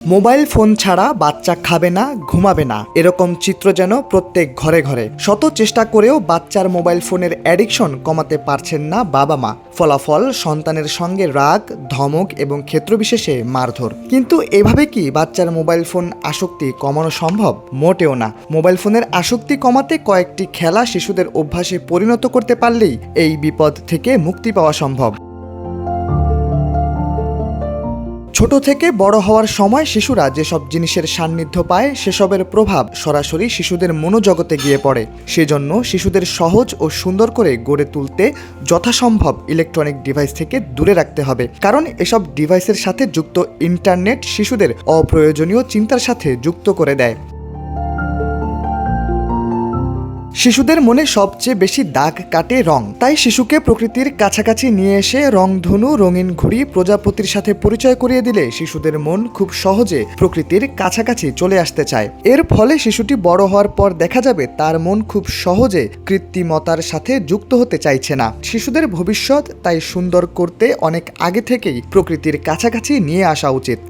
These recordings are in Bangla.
মোবাইল ফোন ছাড়া বাচ্চা খাবে না, ঘুমাবে না, এরকম চিত্র যেন প্রত্যেক ঘরে ঘরে। শত চেষ্টা করেও বাচ্চার মোবাইল ফোনের অ্যাডিকশন কমাতে পারছেন না বাবা মা। ফলাফল সন্তানের সঙ্গে রাগ, ধমক এবং ক্ষেত্রবিশেষে মারধর। কিন্তু এভাবে কি বাচ্চার মোবাইল ফোন আসক্তি কমানো সম্ভব? মোটেও না। মোবাইল ফোনের আসক্তি কমাতে কয়েকটি খেলা শিশুদের অভ্যাসে পরিণত করতে পারলেই এই বিপদ থেকে মুক্তি পাওয়া সম্ভব। ছোট থেকে বড় হওয়ার সময় শিশুরা যেসব জিনিসের সান্নিধ্য পায় সেসবের প্রভাব সরাসরি শিশুদের মনোজগতে গিয়ে পড়ে। সেজন্য শিশুদের সহজ ও সুন্দর করে গড়ে তুলতে যথাসম্ভব ইলেকট্রনিক ডিভাইস থেকে দূরে রাখতে হবে, কারণ এসব ডিভাইসের সাথে যুক্ত ইন্টারনেট শিশুদের অপ্রয়োজনীয় চিন্তার সাথে যুক্ত করে দেয়। শিশুদের মনে সবচেয়ে বেশি দাগ কাটে রং, তাই শিশুকে প্রকৃতির কাছাকাছি নিয়ে এসে রংধনু, রঙিন ঘুড়ি, প্রজাপতির সাথে পরিচয় করিয়ে দিলে শিশুদের মন খুব সহজে প্রকৃতির কাছাকাছি চলে আসতে চায়। এর ফলে শিশুটি বড় হওয়ার পর দেখা যাবে তার মন খুব সহজে কৃত্রিমতার সাথে যুক্ত হতে চাইছে না। শিশুদের ভবিষ্যৎ তাই সুন্দর করতে অনেক আগে থেকেই প্রকৃতির কাছাকাছি নিয়ে আসা উচিত।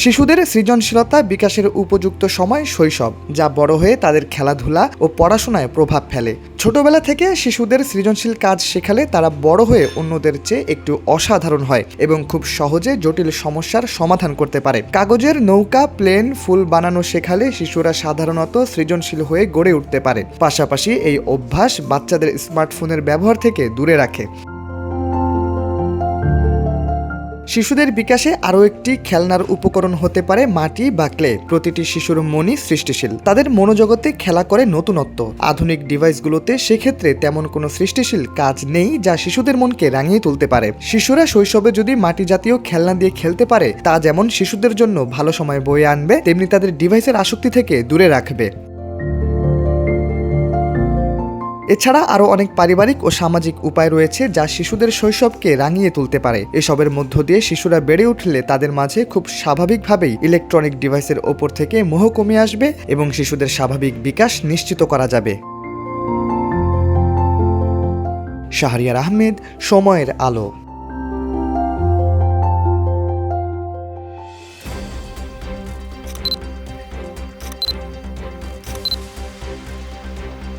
শিশুদের সৃজনশীলতা বিকাশের উপযুক্ত সময় শৈশব, যা বড় হয়ে তাদের খেলাধুলা ও পড়াশোনায় প্রভাব ফেলে। ছোটবেলা থেকে শিশুদের সৃজনশীল কাজ শেখালে তারা বড় হয়ে অন্যদের চেয়ে একটু অসাধারণ হয় এবং খুব সহজে জটিল সমস্যার সমাধান করতে পারে। কাগজের নৌকা, প্লেন, ফুল বানানো শেখালে শিশুরা সাধারণত সৃজনশীল হয়ে গড়ে উঠতে পারে। পাশাপাশি এই অভ্যাস বাচ্চাদের স্মার্টফোনের ব্যবহার থেকে দূরে রাখে। শিশুদের বিকাশে আরও একটি খেলনার উপকরণ হতে পারে মাটি বা ক্লে। প্রতিটি শিশুর মনই সৃষ্টিশীল, তাদের মনোজগতে খেলা করে নতুনত্ব। আধুনিক ডিভাইসগুলোতে সেক্ষেত্রে তেমন কোনো সৃষ্টিশীল কাজ নেই যা শিশুদের মনকে রাঙিয়ে তুলতে পারে। শিশুরা শৈশবে যদি মাটি জাতীয় খেলনা দিয়ে খেলতে পারে, তা যেমন শিশুদের জন্য ভালো সময় বয়ে আনবে, তেমনি তাদের ডিভাইসের আসক্তি থেকে দূরে রাখবে। এছাড়া আরও অনেক পারিবারিক ও সামাজিক উপায় রয়েছে যা শিশুদের শৈশবকে রাঙিয়ে তুলতে পারে। এসবের মধ্য দিয়ে শিশুরা বেড়ে উঠলে তাদের মাঝে খুব স্বাভাবিকভাবেই ইলেকট্রনিক ডিভাইসের ওপর থেকে মোহ কমে আসবে এবং শিশুদের স্বাভাবিক বিকাশ নিশ্চিত করা যাবে। শাহরিয়ার আহমেদ, সময়ের আলো।